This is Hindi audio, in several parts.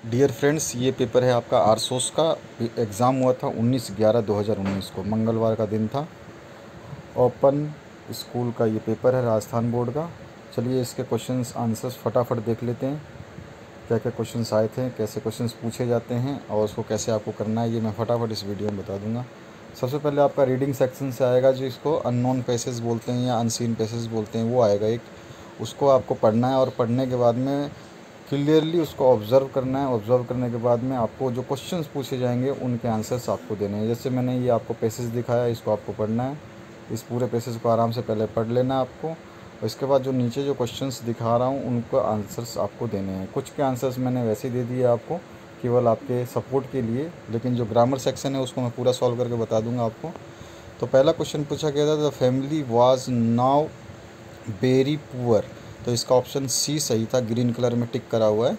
डियर फ्रेंड्स, ये पेपर है आपका आरसोस का। एग्ज़ाम हुआ था 19/11/2019 को, मंगलवार का दिन था। ओपन स्कूल का ये पेपर है, राजस्थान बोर्ड का। चलिए इसके क्वेश्चंस आंसर्स फटाफट देख लेते हैं, क्या क्या क्वेश्चंस आए थे, कैसे क्वेश्चंस पूछे जाते हैं और उसको कैसे आपको करना है, ये मैं फटाफट इस वीडियो में बता दूंगा। सबसे पहले आपका रीडिंग सेक्शन से आएगा, जो इसको अननोन पैसेज बोलते हैं या अनसीन पैसेज बोलते हैं, वो आएगा एक। उसको आपको पढ़ना है और पढ़ने के बाद में क्लियरली उसको ऑब्ज़र्व करना है। ऑब्ज़र्व करने के बाद में आपको जो क्वेश्चंस पूछे जाएंगे उनके आंसर्स आपको देने हैं। जैसे मैंने ये आपको पैसेज दिखाया, इसको आपको पढ़ना है। इस पूरे पैसेज को आराम से पहले पढ़ लेना है आपको, और इसके बाद जो नीचे जो क्वेश्चंस दिखा रहा हूँ उनको आंसर्स आपको देने हैं। कुछ के आंसर्स मैंने वैसे ही दे दिए आपको, केवल आपके सपोर्ट के लिए, लेकिन जो ग्रामर सेक्शन है उसको मैं पूरा सॉल्व करके बता दूंगा आपको। तो पहला क्वेश्चन पूछा गया था, the family was now very poor. तो इसका ऑप्शन सी सही था, ग्रीन कलर में टिक करा हुआ है।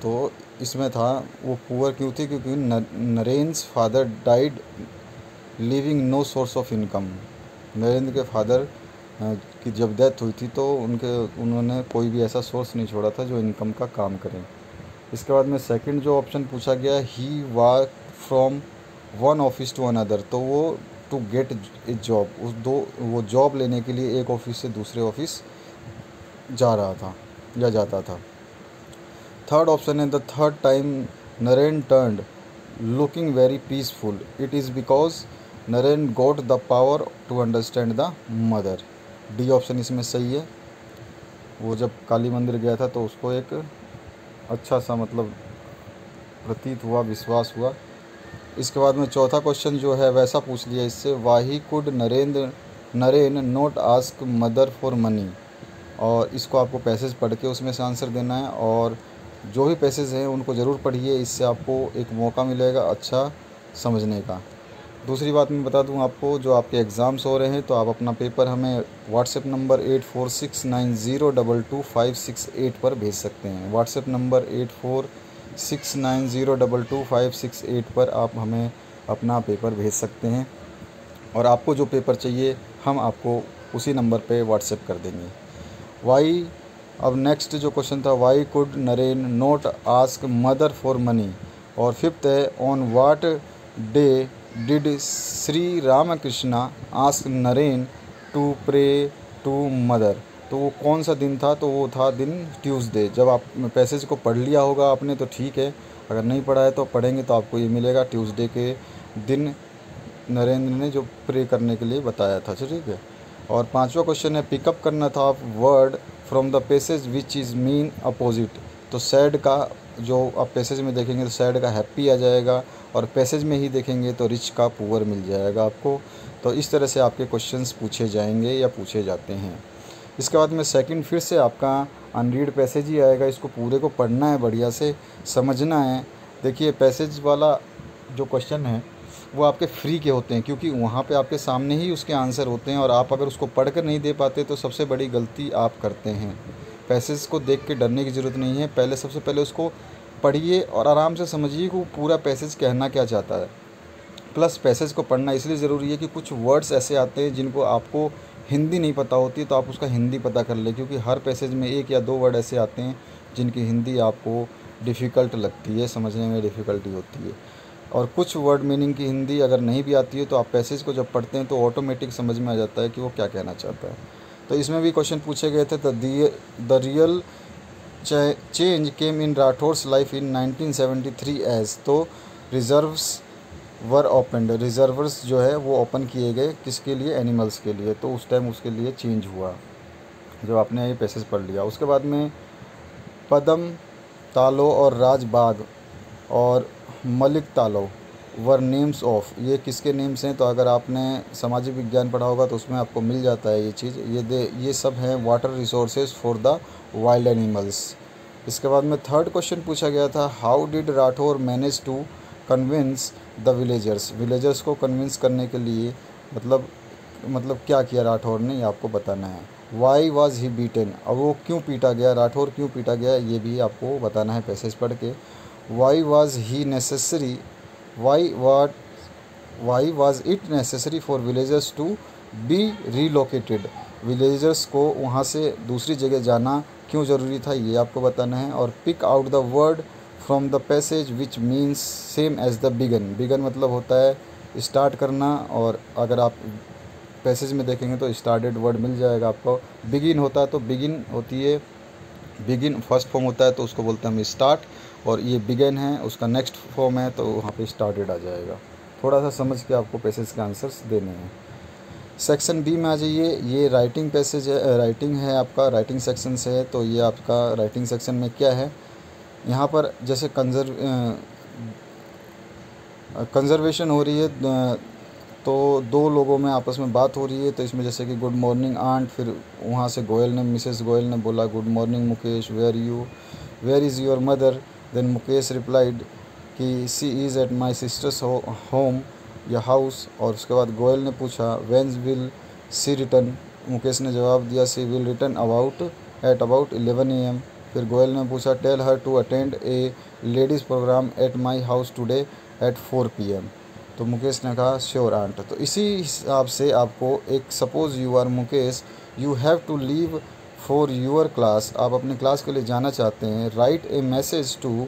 तो इसमें था वो पुअर क्यों थी, क्योंकि Narendra father died living no source of income. Narendra के फादर की जब डेथ हुई थी तो उन्होंने कोई भी ऐसा सोर्स नहीं छोड़ा था जो इनकम का काम करें। इसके बाद में सेकंड जो ऑप्शन पूछा गया, he work from one office to another. तो वो टू गेट ए जॉब, वो जॉब लेने के लिए एक ऑफिस से दूसरे ऑफिस जा रहा था या जाता था। थर्ड ऑप्शन है, the third time Naren turned looking very peaceful, it is because Naren got the power to understand the mother. D option इसमें सही है। वो जब काली मंदिर गया था तो उसको एक अच्छा सा प्रतीत हुआ, विश्वास हुआ। इसके बाद में चौथा क्वेश्चन जो है वैसा पूछ लिया इससे, why could Naren not ask mother for money. और इसको आपको पैसेज पढ़ के उसमें से आंसर देना है, और जो भी पैसेज हैं उनको ज़रूर पढ़िए, इससे आपको एक मौका मिलेगा अच्छा समझने का। दूसरी बात मैं बता दूं आपको, जो आपके एग्ज़ाम्स हो रहे हैं तो आप अपना पेपर हमें व्हाट्सएप नंबर 8469022568 पर भेज सकते हैं। व्हाट्सएप नंबर 8469022568 पर आप हमें अपना पेपर भेज सकते हैं, और आपको जो पेपर चाहिए हम आपको उसी नंबर पे व्हाट्सएप कर देंगे। वाई, अब नेक्स्ट जो क्वेश्चन था, why could Naren not ask mother for money. और फिफ्थ है, on what day did Shri Ramakrishna ask Naren to pray to mother. तो वो कौन सा दिन था, तो वो था दिन ट्यूसडे। जब आप पैसेज को पढ़ लिया होगा आपने तो ठीक है, अगर नहीं पढ़ा है तो पढ़ेंगे तो आपको ये मिलेगा, ट्यूसडे के दिन नरेंद्र ने जो प्रे करने के लिए बताया था। ठीक है। और पांचवा क्वेश्चन है, पिकअप करना था word from the passage which is mean opposite. तो सैड का जो आप पैसेज में देखेंगे तो सैड का हैप्पी आ जाएगा, और पैसेज में ही देखेंगे तो रिच का पुअर मिल जाएगा आपको। तो इस तरह से आपके क्वेश्चंस पूछे जाएंगे या पूछे जाते हैं। इसके बाद में सेकंड फिर से आपका अनरीड पैसेज ही आएगा, इसको पूरे को पढ़ना है, बढ़िया से समझना है। देखिए पैसेज वाला जो क्वेश्चन है वो आपके फ्री के होते हैं, क्योंकि वहाँ पे आपके सामने ही उसके आंसर होते हैं, और आप अगर उसको पढ़ कर नहीं दे पाते तो सबसे बड़ी गलती आप करते हैं। पैसेज को देख के डरने की ज़रूरत नहीं है, सबसे पहले उसको पढ़िए और आराम से समझिए कि वो पूरा पैसेज कहना क्या चाहता है। प्लस पैसेज को पढ़ना इसलिए ज़रूरी है कि कुछ वर्ड्स ऐसे आते हैं जिनको आपको हिंदी नहीं पता होती, तो आप उसका हिंदी पता कर ले, क्योंकि हर पैसेज में एक या दो वर्ड ऐसे आते हैं जिनकी हिंदी आपको डिफ़िकल्ट लगती है, समझने में डिफ़िकल्टी होती है। और कुछ वर्ड मीनिंग की हिंदी अगर नहीं भी आती है तो आप पैसेज को जब पढ़ते हैं तो ऑटोमेटिक समझ में आ जाता है कि वो क्या कहना चाहता है। तो इसमें भी क्वेश्चन पूछे गए थे, the real change came in Rathore's life in 1973 age. तो रिजर्व्स वर ओपनड, रिजर्वर्स जो है वो ओपन किए गए, किसके लिए, एनिमल्स के लिए। तो उस टाइम उसके लिए चेंज हुआ, जो आपने ये पैसेज पढ़ लिया। उसके बाद में पदम तालो और राजबाग और मलिक तालो वर नेम्स ऑफ, ये किसके नेम्स हैं। तो अगर आपने सामाजिक विज्ञान पढ़ा होगा तो उसमें आपको मिल जाता है ये चीज़। ये सब हैं water resources for the wild animals. इसके बाद में थर्ड क्वेश्चन पूछा गया था, how did Rathore manage to convince the villagers. Villagers को कन्विंस करने के लिए मतलब क्या किया राठौर ने, ये आपको बताना है। वाई वॉज ही बीटन, अब वो क्यों पीटा गया, राठौर क्यों पीटा गया, ये भी आपको बताना है पैसेज पढ़ के। Why was he necessary, why was it necessary for villagers to be relocated. Villagers को वहाँ से दूसरी जगह जाना क्यों ज़रूरी था, ये आपको बताना है। और pick out the word from the passage which means same as the begun. Begun मतलब होता है स्टार्ट करना, और अगर आप पैसेज में देखेंगे तो स्टार्टेड वर्ड मिल जाएगा आपको। बिगिन होता है तो बिगिन होती है, बिगिन फर्स्ट फॉर्म होता है तो उसको बोलते हैं हम स्टार्ट, और ये बिगन है उसका नेक्स्ट फॉर्म है तो वहाँ पे स्टार्टेड आ जाएगा। थोड़ा सा समझ के आपको पैसेज के आंसर्स देने हैं। सेक्शन बी में आ जाइए। ये राइटिंग पैसेज है, राइटिंग है आपका, राइटिंग सेक्शन से है। तो ये आपका राइटिंग सेक्शन में क्या है, यहाँ पर जैसे कंजर्वेशन हो रही है, तो दो लोगों में आपस में बात हो रही है। तो इसमें जैसे कि गुड मॉर्निंग आंट, फिर वहाँ से गोयल ने, मिसेस गोयल ने बोला good morning Mukesh, where is your mother. Then Mukesh replied कि she is at my sister's home या हाउस। और उसके बाद गोयल ने पूछा when will she return. Mukesh ने जवाब दिया she will return about 11 AM। फिर गोयल ने पूछा tell her to attend a ladies programme at my house today at 4 PM। तो मुकेश ने कहा श्योर आंट। तो इसी हिसाब से आपको एक suppose you are Mukesh, you have to leave for your class, आप अपनी क्लास के लिए जाना चाहते हैं। Write a message to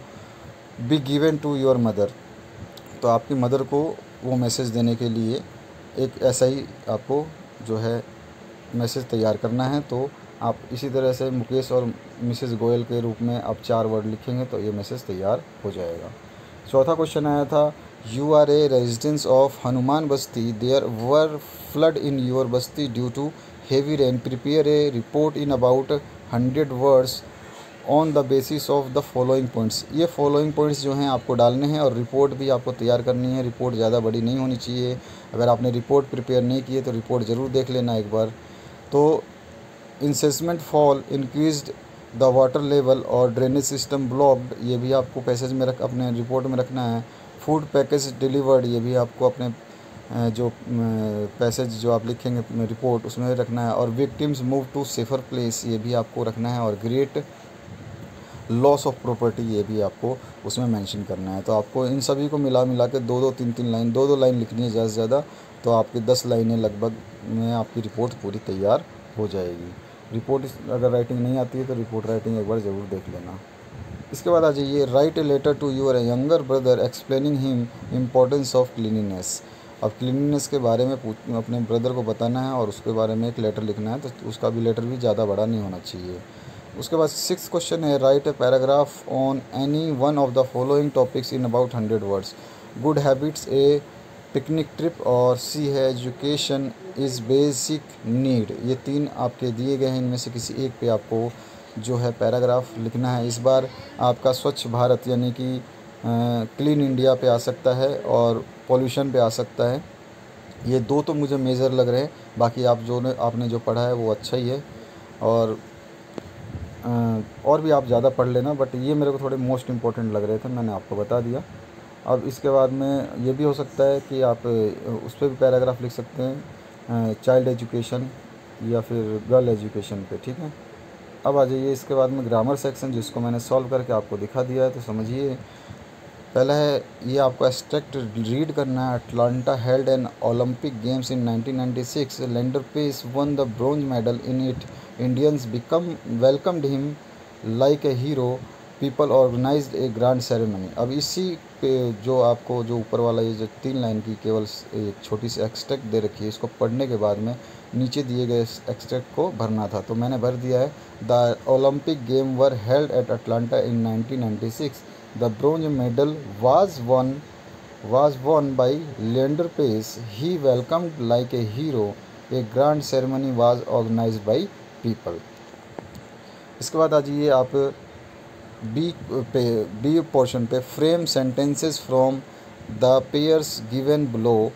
be given to your mother. तो आपकी मदर को वो मैसेज देने के लिए एक ऐसा ही आपको जो है मैसेज तैयार करना है। तो आप इसी तरह से मुकेश और मिसेस गोयल के रूप में आप 4 वर्ड लिखेंगे तो ये मैसेज तैयार हो जाएगा। चौथा क्वेश्चन आया था you are a residence of Hanuman Basti, there were flood in your basti due to heavy rain, prepare a report in about 100 words on the basis of the following points. ये फॉलोइंग पॉइंट्स जो हैं आपको डालने हैं, और रिपोर्ट भी आपको तैयार करनी है। रिपोर्ट ज़्यादा बड़ी नहीं होनी चाहिए। अगर आपने रिपोर्ट प्रिपेयर नहीं की है तो रिपोर्ट ज़रूर देख लेना एक बार। तो incessant fall increased the water level और ड्रेनेज सिस्टम ब्लॉक्ड, ये भी आपको पैसेज में अपने रिपोर्ट में रखना है। फूड पैकेज डिलीवर्ड, ये भी आपको अपने जो पैसेज जो आप लिखेंगे रिपोर्ट उसमें रखना है। और victims move to safer place, ये भी आपको रखना है। और ग्रेट लॉस ऑफ प्रॉपर्टी, ये भी आपको उसमें मेंशन करना है। तो आपको इन सभी को मिला के 2-2 3-3 लाइन, 2-2 लाइन लिखनी है ज़्यादा से ज़्यादा। तो आपकी 10 लाइनें लगभग में आपकी रिपोर्ट पूरी तैयार हो जाएगी। रिपोर्ट अगर राइटिंग नहीं आती है तो रिपोर्ट राइटिंग एक बार ज़रूर देख लेना। इसके बाद आ जाइए write a letter to your younger brother explaining him importance of cleanliness. अब क्लीनिनेस के बारे में अपने ब्रदर को बताना है और उसके बारे में एक लेटर लिखना है। तो उसका भी लेटर भी ज़्यादा बड़ा नहीं होना चाहिए। उसके बाद 6th क्वेश्चन है right a paragraph on any one of the following topics in about 100 words. Good habits, A picnic trip, और सी है एजुकेशन इज़ बेसिक नीड। ये 3 आपके दिए गए हैं, इनमें से किसी एक पे आपको जो है पैराग्राफ लिखना है। इस बार आपका स्वच्छ भारत यानी कि क्लीन इंडिया पे आ सकता है और पॉल्यूशन पे आ सकता है। ये 2 तो मुझे मेजर लग रहे हैं, बाकी आपने जो पढ़ा है वो अच्छा ही है। और भी आप ज़्यादा पढ़ लेना, बट ये मेरे को थोड़े मोस्ट इम्पोर्टेंट लग रहे थे, मैंने आपको बता दिया। अब इसके बाद में ये भी हो सकता है कि आप उस पर भी पैराग्राफ लिख सकते हैं, चाइल्ड एजुकेशन या फिर गर्ल एजुकेशन पे, ठीक है। अब आ जाइए इसके बाद में ग्रामर सेक्शन, जिसको मैंने सॉल्व करके आपको दिखा दिया है। तो समझिए, पहला है ये आपको एब्स्ट्रैक्ट रीड करना है। Atlanta held an Olympic games in 1996, Leander Paes won the bronze medal in it, Indians welcomed him like a hero, people organised a grand ceremony. अब इसी पे जो आपको जो ऊपर वाला ये जो 3 लाइन की केवल एक छोटी सी एक्सट्रैक्ट दे रखी है, इसको पढ़ने के बाद में नीचे दिए गए एक्सट्रैक्ट को भरना था। तो मैंने भर दिया है the Olympic game were held at Atlanta in 1996, the bronze medal was won by Leander Pace, he welcomed like a hero, a grand ceremony was organized by people। इसके बाद आ जाइए आप बी पोर्शन पे, frame sentences from the pairs given below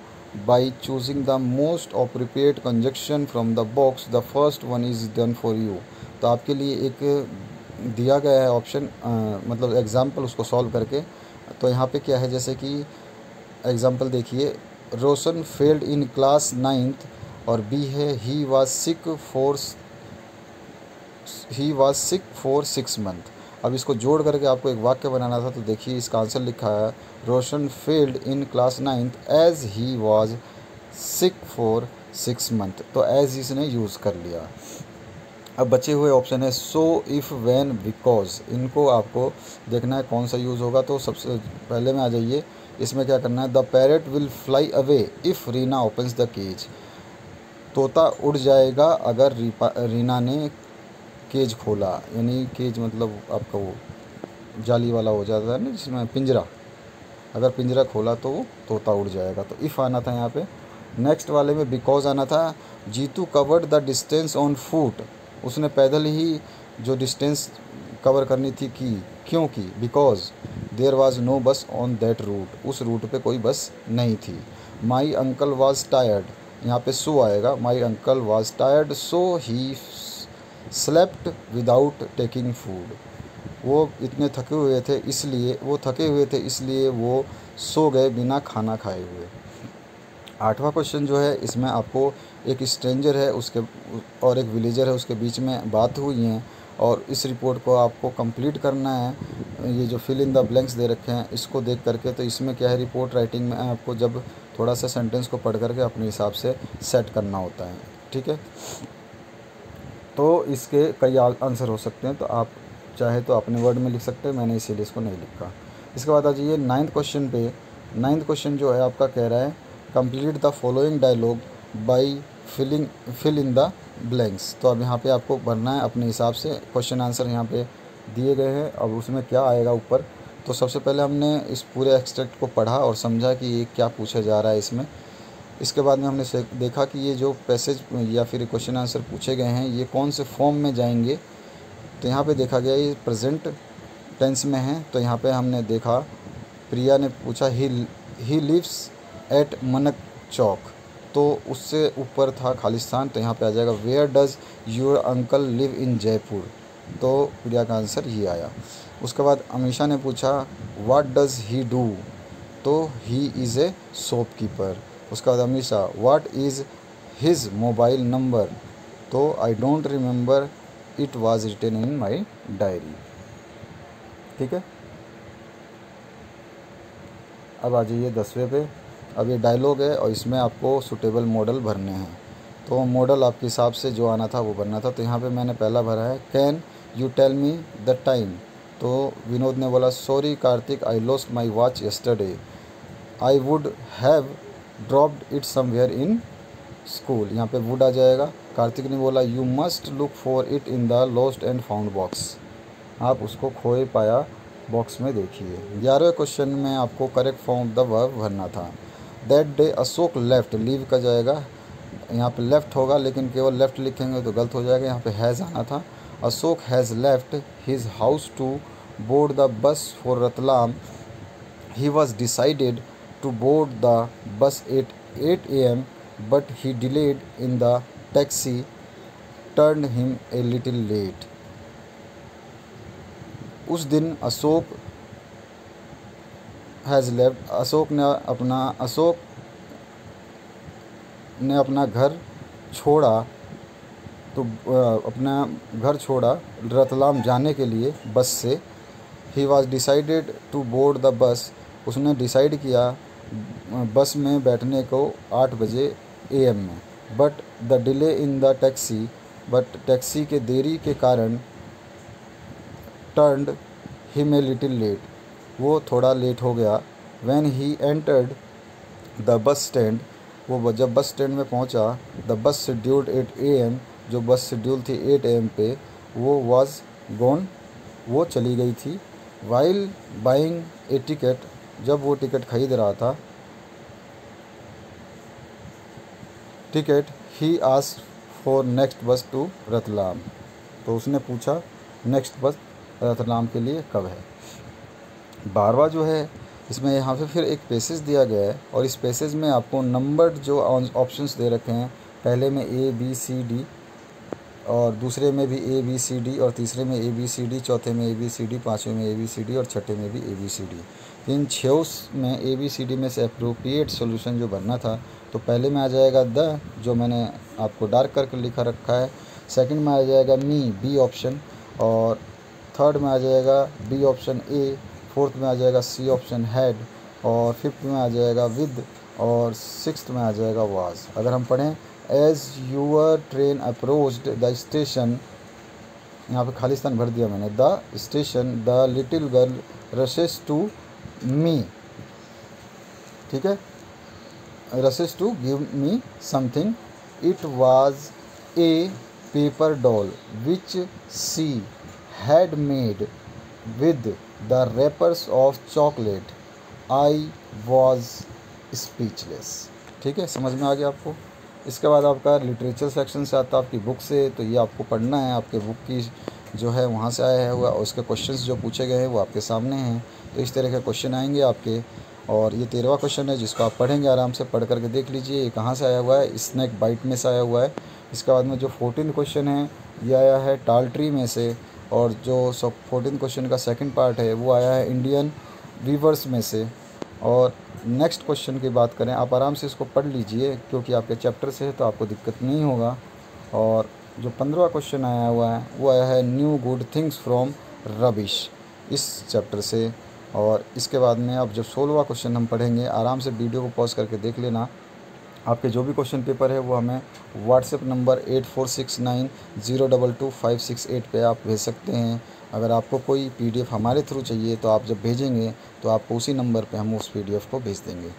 by choosing the most appropriate conjunction from the box, the first one is done for you. तो आपके लिए एक दिया गया है ऑप्शन, मतलब एग्जाम्पल, उसको सॉल्व करके। तो यहाँ पे क्या है, जैसे कि एग्जाम्पल देखिए, रोशन फेल्ड इन क्लास 9th, और बी है ही वाज सिक फॉर 6 मंथ। अब इसको जोड़ करके आपको एक वाक्य बनाना था। तो देखिए इसका आंसर लिखा है Roshan failed in class 9th as he was sick for 6 month. तो एज इसने यूज़ कर लिया। अब बचे हुए ऑप्शन है सो, इफ़, व्हेन, बिकॉज। इनको आपको देखना है कौन सा यूज़ होगा। तो सबसे पहले में आ जाइए, इसमें क्या करना है, the parrot will fly away if Reena opens the cage. तोता उड़ जाएगा अगर रीना ने केज खोला, यानी केज मतलब आपका वो जाली वाला हो जाता है ना, जिसमें पिंजरा, अगर पिंजरा खोला तो वो तोता उड़ जाएगा। तो इफ़ आना था यहाँ पे। नेक्स्ट वाले में बिकॉज आना था। Jeetu covered the distance on foot. उसने पैदल ही जो डिस्टेंस कवर करनी थी की, क्यों की, बिकॉज देयर वाज नो बस ऑन दैट रूट। उस रूट पे कोई बस नहीं थी। माई अंकल वाज टायर्ड, यहाँ पे सो आएगा। My uncle was tired so he slept without taking food. वो इतने थके हुए थे इसलिए वो सो गए बिना खाना खाए हुए। आठवां क्वेश्चन जो है, इसमें आपको एक स्ट्रेंजर है उसके और एक विलेजर है, उसके बीच में बात हुई है और इस रिपोर्ट को आपको कंप्लीट करना है। ये जो फिल इन द ब्लैंक्स दे रखे हैं इसको देख करके, तो इसमें क्या है, रिपोर्ट राइटिंग में आपको जब थोड़ा सा सेंटेंस को पढ़ करके अपने हिसाब से सेट करना होता है। ठीक है, तो इसके कई आंसर हो सकते हैं, तो आप चाहे तो अपने वर्ड में लिख सकते हैं, मैंने इसीलिए इसको नहीं लिखा। इसके बाद आ जाइए 9th क्वेश्चन पे। 9th क्वेश्चन जो है आपका कह रहा है complete the following dialogue by fill in the blanks. तो अब यहाँ पे आपको भरना है अपने हिसाब से। क्वेश्चन आंसर यहाँ पे दिए गए हैं। अब उसमें क्या आएगा ऊपर, तो सबसे पहले हमने इस पूरे एक्सट्रैक्ट को पढ़ा और समझा कि ये क्या पूछा जा रहा है इसमें। इसके बाद में हमने देखा कि ये जो पैसेज या फिर क्वेश्चन आंसर पूछे गए हैं ये कौन से फॉर्म में जाएंगे। तो यहाँ पे देखा गया ये प्रेजेंट टेंस में है। तो यहाँ पे हमने देखा, प्रिया ने पूछा ही लिव्स एट मनक चौक, तो उससे ऊपर था खालिस्तान, तो यहाँ पे आ जाएगा where does your uncle live in Jaipur. तो प्रिया का आंसर ये आया। उसके बाद अमीशा ने पूछा व्हाट डज़ ही डू, तो ही इज़ ए शॉपकीपर। उसके बाद Amisha what is his mobile number, तो I don't remember it was written in my diary. ठीक है, अब आ जाइए 10वें पे। अब ये डायलॉग है और इसमें आपको सूटेबल मॉडल भरने हैं। तो मॉडल आपके हिसाब से जो आना था वो भरना था। तो यहाँ पे मैंने पहला भरा है can you tell me the time. तो विनोद ने बोला sorry Kartik I lost my watch yesterday, I would have dropped it somewhere in school. यहाँ पे वुड आ जाएगा। कार्तिक ने बोला you must look for it in the lost and found box, आप उसको खोए पाया बॉक्स में देखिए। 11वें क्वेश्चन में आपको करेक्ट फॉर्म द वर्ब भरना था। That day Ashok left, leave का जाएगा, यहाँ पे लेफ्ट होगा लेकिन केवल लेफ्ट लिखेंगे तो गलत हो जाएगा, यहाँ पे हैज़ आना था। Ashok has left his house to board the bus for Ratlam, he was decided to board the bus at 8 AM but he delayed in the taxi turned him a little late। उस दिन अशोक हैज़ लेफ्ट, अशोक ने अपना घर छोड़ा, तो अपना घर छोड़ा रतलाम जाने के लिए बस से। He was decided to board the bus, उसने डिसाइड किया बस में बैठने को 8 बजे AM में। But the delay in the taxi, but taxi के देरी के कारण turned him a little late, वो थोड़ा लेट हो गया। When he entered the bus stand, वो जब बस स्टैंड में पहुंचा, द बस शेड्यूल्ड 8 AM, जो बस शेड्यूल थी 8 AM पे, वो वॉज गॉन, वो चली गई थी। वाइल बाइंग ए टिकट, जब वो टिकट खरीद रहा था, ticket he asked for next बस टू रतलाम, तो उसने पूछा नेक्स्ट बस रतलाम के लिए कब है। 12वां जो है इसमें यहाँ पे फिर एक पैसेज दिया गया है और इस पैसेज में आपको नंबर्ड जो ऑप्शंस दे रखे हैं, पहले में ABCD और दूसरे में भी ABCD और तीसरे में ABCD, चौथे में ABCD, पाँचवें में ABCD और छठे में भी ABCD। इन 6 में ABCD में से अप्रोप्रिएट सॉल्यूशन जो बनना था, तो पहले में आ जाएगा द, जो मैंने आपको डार्क करके लिखा रखा है। सेकंड में आ जाएगा मी, बी ऑप्शन, और थर्ड में आ जाएगा बी ऑप्शन A, फोर्थ में आ जाएगा C ऑप्शन हैड, और फिफ्थ में आ जाएगा विद, और सिक्स्थ में आ जाएगा वाज। अगर हम पढ़ें as your train approached the station यहाँ पे खालिस्तान भर दिया मैंने। The station the little girl rushes to me, ठीक है, rushes to give me something, it was a paper doll which she had made with the wrappers of chocolate, I was speechless. ठीक है, समझ में आ गया आपको। इसके बाद आपका लिटरेचर सेक्शन से आता है आपकी बुक से, तो ये आपको पढ़ना है, आपके बुक की जो है वहाँ से आया हुआ, और उसके क्वेश्चंस जो पूछे गए हैं वो आपके सामने हैं। तो इस तरह के क्वेश्चन आएंगे आपके, और ये 13वां क्वेश्चन है जिसको आप पढ़ेंगे, आराम से पढ़ करके देख लीजिए ये कहाँ से आया हुआ है, स्नैक बाइट में से आया हुआ है। इसके बाद में जो 14 क्वेश्चन है ये आया है टाल ट्री में से, और जो 14 क्वेश्चन का सेकंड पार्ट है वो आया है इंडियन वीवर्स में से। और नेक्स्ट क्वेश्चन की बात करें, आप आराम से इसको पढ़ लीजिए क्योंकि आपके चैप्टर से है तो आपको दिक्कत नहीं होगा। और जो 15वां क्वेश्चन आया हुआ है वो आया है new good things from rubbish, इस चैप्टर से। और इसके बाद में अब जब 16वां क्वेश्चन हम पढ़ेंगे, आराम से वीडियो को पॉज करके देख लेना। आपके जो भी क्वेश्चन पेपर है वो हमें व्हाट्सएप नंबर 8469022568 पे आप भेज सकते हैं। अगर आपको कोई PDF हमारे थ्रू चाहिए तो आप जब भेजेंगे तो आपको उसी नंबर पे हम उस PDF को भेज देंगे।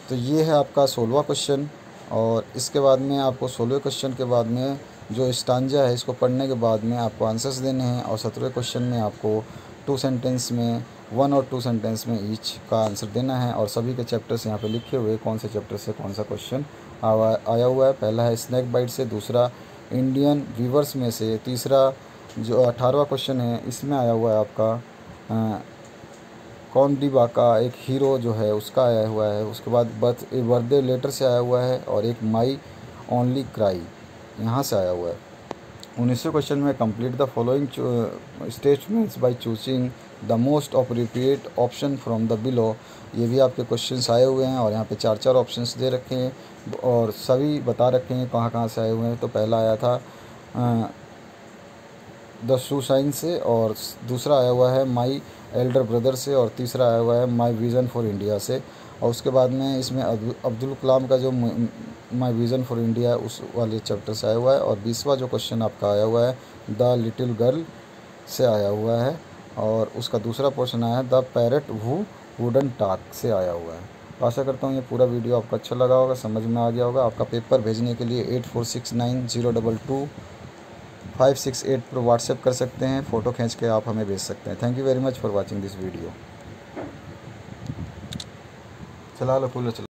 तो ये है आपका 16वां क्वेश्चन। और इसके बाद में आपको 16वें क्वेश्चन के बाद में जो स्टांजा है इसको पढ़ने के बाद में आपको आंसर्स देने हैं, और 17वें क्वेश्चन में आपको 2 सेंटेंस में 1 और 2 सेंटेंस में ईच का आंसर देना है। और सभी के चैप्टर्स यहाँ पे लिखे हुए कौन से चैप्टर से कौन सा क्वेश्चन आया हुआ है। पहला है स्नैक बाइट से, दूसरा इंडियन वीवर्स में से, तीसरा जो 18वां क्वेश्चन है इसमें आया हुआ है आपका कौन डिबा का एक हीरो जो है उसका आया हुआ है। उसके बाद बर्थडे लेटर से आया हुआ है, और एक माई ओनली क्राई यहाँ से आया हुआ है। 19वें क्वेश्चन में complete the following statements by choosing the most appropriate option from the below, ये भी आपके क्वेश्चंस आए हुए हैं, और यहाँ पे 4 ऑप्शंस दे रखे हैं और सभी बता रखे हैं कहाँ कहाँ से आए हुए हैं। तो पहला आया था द शू शाइन से, और दूसरा आया हुआ है माई एल्डर ब्रदर से, और तीसरा आया हुआ है माई विज़न फॉर इंडिया से। और उसके बाद में इसमें अब्दुल कलाम का जो माई विज़न फॉर इंडिया उस वाले चैप्टर से आया हुआ है। और 20वां जो क्वेश्चन आपका आया हुआ है द लिटिल गर्ल से आया हुआ है, और उसका दूसरा पोर्शन आया है the parrot who wooden talk से आया हुआ है। तो आशा करता हूँ ये पूरा वीडियो आपको अच्छा लगा होगा, समझ में आ गया होगा। आपका पेपर भेजने के लिए 8469022568 पर व्हाट्सएप कर सकते हैं, फ़ोटो खींच के आप हमें भेज सकते हैं। Thank you very much for watching this video. चला लो कूलर चला।